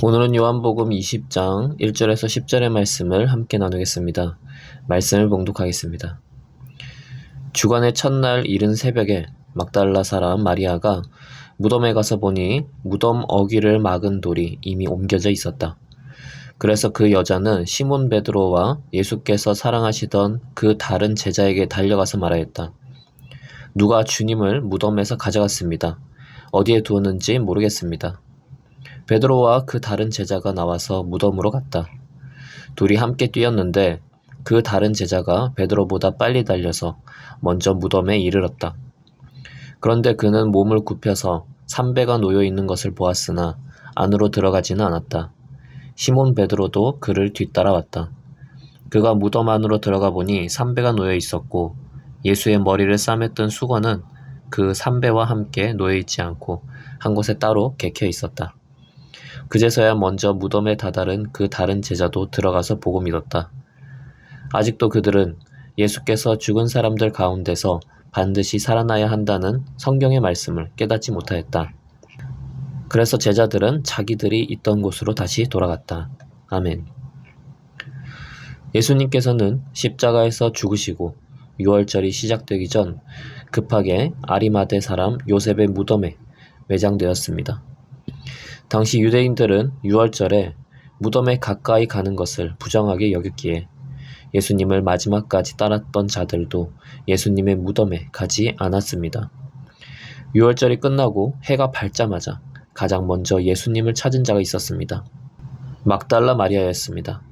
오늘은 요한복음 20장 1절에서 10절의 말씀을 함께 나누겠습니다. 말씀을 봉독하겠습니다. 주간의 첫날 이른 새벽에 막달라 사람 마리아가 무덤에 가서 보니 무덤 어귀를 막은 돌이 이미 옮겨져 있었다. 그래서 그 여자는 시몬 베드로와 예수께서 사랑하시던 그 다른 제자에게 달려가서 말하였다. 누가 주님을 무덤에서 가져갔습니다. 어디에 두었는지 모르겠습니다. 베드로와 그 다른 제자가 나와서 무덤으로 갔다. 둘이 함께 뛰었는데 그 다른 제자가 베드로보다 빨리 달려서 먼저 무덤에 이르렀다. 그런데 그는 몸을 굽혀서 삼배가 놓여 있는 것을 보았으나 안으로 들어가지는 않았다. 시몬 베드로도 그를 뒤따라왔다. 그가 무덤 안으로 들어가 보니 삼배가 놓여 있었고 예수의 머리를 싸맸던 수건은 그 삼배와 함께 놓여 있지 않고 한 곳에 따로 개켜 있었다. 그제서야 먼저 무덤에 다다른 그 다른 제자도 들어가서 보고 믿었다. 아직도 그들은 예수께서 죽은 사람들 가운데서 반드시 살아나야 한다는 성경의 말씀을 깨닫지 못하였다. 그래서 제자들은 자기들이 있던 곳으로 다시 돌아갔다. 아멘. 예수님께서는 십자가에서 죽으시고 유월절이 시작되기 전 급하게 아리마대 사람 요셉의 무덤에 매장되었습니다. 당시 유대인들은 유월절에 무덤에 가까이 가는 것을 부정하게 여겼기에 예수님을 마지막까지 따랐던 자들도 예수님의 무덤에 가지 않았습니다. 유월절이 끝나고 해가 밝자마자 가장 먼저 예수님을 찾은 자가 있었습니다. 막달라 마리아였습니다.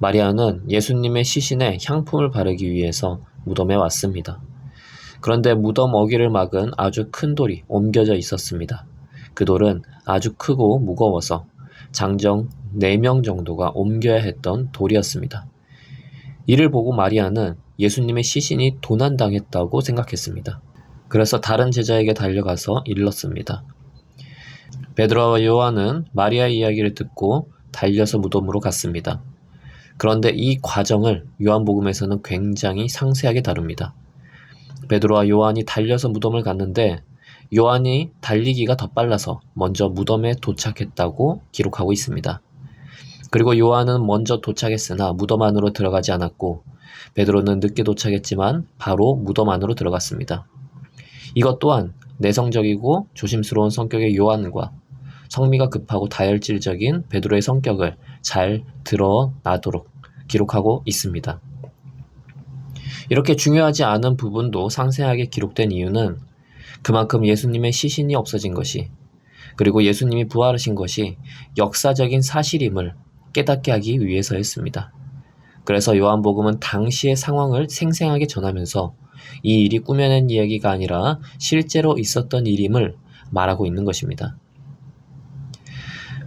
마리아는 예수님의 시신에 향품을 바르기 위해서 무덤에 왔습니다. 그런데 무덤 어귀를 막은 아주 큰 돌이 옮겨져 있었습니다. 그 돌은 아주 크고 무거워서 장정 4명 정도가 옮겨야 했던 돌이었습니다. 이를 보고 마리아는 예수님의 시신이 도난당했다고 생각했습니다. 그래서 다른 제자에게 달려가서 일렀습니다. 베드로와 요한은 마리아의 이야기를 듣고 달려서 무덤으로 갔습니다. 그런데 이 과정을 요한복음에서는 굉장히 상세하게 다룹니다. 베드로와 요한이 달려서 무덤을 갔는데 요한이 달리기가 더 빨라서 먼저 무덤에 도착했다고 기록하고 있습니다. 그리고 요한은 먼저 도착했으나 무덤 안으로 들어가지 않았고 베드로는 늦게 도착했지만 바로 무덤 안으로 들어갔습니다. 이것 또한 내성적이고 조심스러운 성격의 요한과 성미가 급하고 다혈질적인 베드로의 성격을 잘 드러나도록 기록하고 있습니다. 이렇게 중요하지 않은 부분도 상세하게 기록된 이유는 그만큼 예수님의 시신이 없어진 것이 그리고 예수님이 부활하신 것이 역사적인 사실임을 깨닫게 하기 위해서였습니다. 그래서 요한복음은 당시의 상황을 생생하게 전하면서 이 일이 꾸며낸 이야기가 아니라 실제로 있었던 일임을 말하고 있는 것입니다.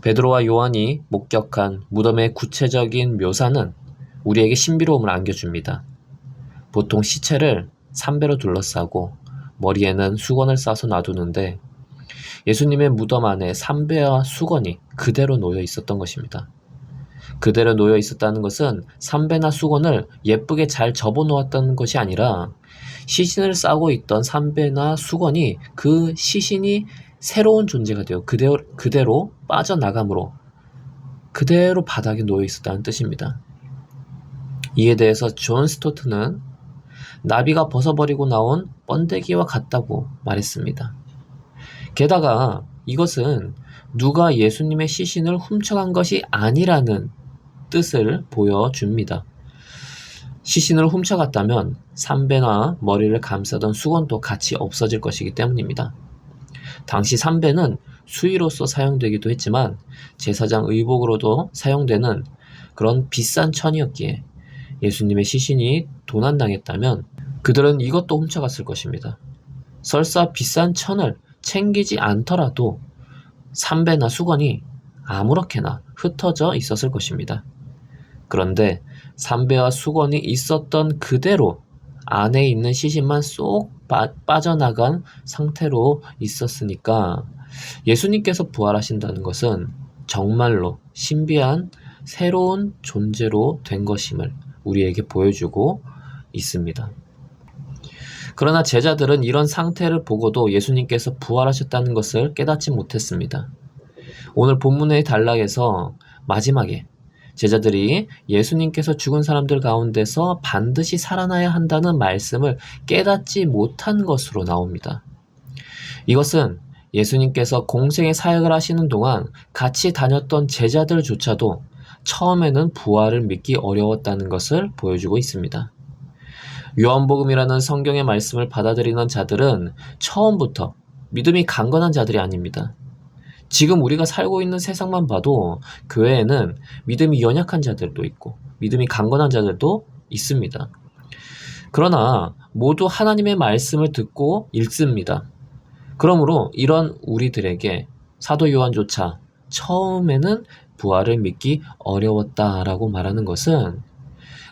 베드로와 요한이 목격한 무덤의 구체적인 묘사는 우리에게 신비로움을 안겨줍니다. 보통 시체를 삼배로 둘러싸고 머리에는 수건을 싸서 놔두는데 예수님의 무덤 안에 삼배와 수건이 그대로 놓여 있었던 것입니다. 그대로 놓여 있었다는 것은 삼배나 수건을 예쁘게 잘 접어 놓았던 것이 아니라 시신을 싸고 있던 삼배나 수건이 그 시신이 새로운 존재가 되어 그대로 빠져나감으로 그대로 바닥에 놓여 있었다는 뜻입니다. 이에 대해서 존 스토트는 나비가 벗어버리고 나온 번데기와 같다고 말했습니다. 게다가 이것은 누가 예수님의 시신을 훔쳐간 것이 아니라는 뜻을 보여줍니다. 시신을 훔쳐갔다면 삼배나 머리를 감싸던 수건도 같이 없어질 것이기 때문입니다. 당시 삼배는 수의로서 사용되기도 했지만 제사장 의복으로도 사용되는 그런 비싼 천이었기에 예수님의 시신이 도난당했다면 그들은 이것도 훔쳐갔을 것입니다. 설사 비싼 천을 챙기지 않더라도 삼배나 수건이 아무렇게나 흩어져 있었을 것입니다. 그런데 삼배와 수건이 있었던 그대로 안에 있는 시신만 쏙 빠져나간 상태로 있었으니까 예수님께서 부활하신다는 것은 정말로 신비한 새로운 존재로 된 것임을 우리에게 보여주고 있습니다. 그러나 제자들은 이런 상태를 보고도 예수님께서 부활하셨다는 것을 깨닫지 못했습니다. 오늘 본문의 단락에서 마지막에 제자들이 예수님께서 죽은 사람들 가운데서 반드시 살아나야 한다는 말씀을 깨닫지 못한 것으로 나옵니다. 이것은 예수님께서 공생의 사역을 하시는 동안 같이 다녔던 제자들조차도 처음에는 부활을 믿기 어려웠다는 것을 보여주고 있습니다. 요한복음이라는 성경의 말씀을 받아들이는 자들은 처음부터 믿음이 강건한 자들이 아닙니다. 지금 우리가 살고 있는 세상만 봐도 교회에는 믿음이 연약한 자들도 있고 믿음이 강건한 자들도 있습니다. 그러나 모두 하나님의 말씀을 듣고 읽습니다. 그러므로 이런 우리들에게 사도 요한조차 처음에는 부활을 믿기 어려웠다라고 말하는 것은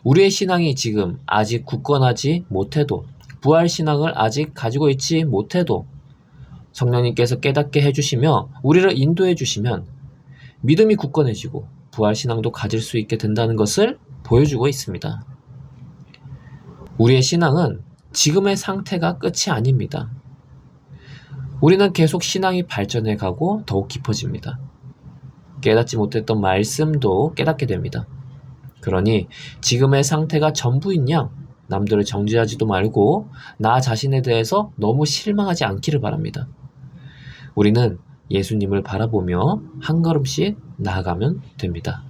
우리의 신앙이 지금 아직 굳건하지 못해도, 부활신앙을 아직 가지고 있지 못해도 성령님께서 깨닫게 해주시며 우리를 인도해 주시면 믿음이 굳건해지고 부활신앙도 가질 수 있게 된다는 것을 보여주고 있습니다. 우리의 신앙은 지금의 상태가 끝이 아닙니다. 우리는 계속 신앙이 발전해 가고 더욱 깊어집니다. 깨닫지 못했던 말씀도 깨닫게 됩니다. 그러니 지금의 상태가 전부인 양 남들을 정죄하지도 말고 나 자신에 대해서 너무 실망하지 않기를 바랍니다. 우리는 예수님을 바라보며 한 걸음씩 나아가면 됩니다.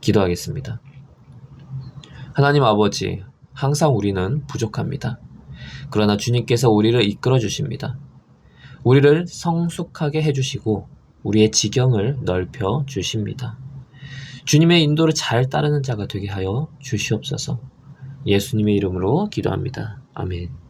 기도하겠습니다. 하나님 아버지, 항상 우리는 부족합니다. 그러나 주님께서 우리를 이끌어 주십니다. 우리를 성숙하게 해주시고 우리의 지경을 넓혀 주십니다. 주님의 인도를 잘 따르는 자가 되게 하여 주시옵소서. 예수님의 이름으로 기도합니다. 아멘.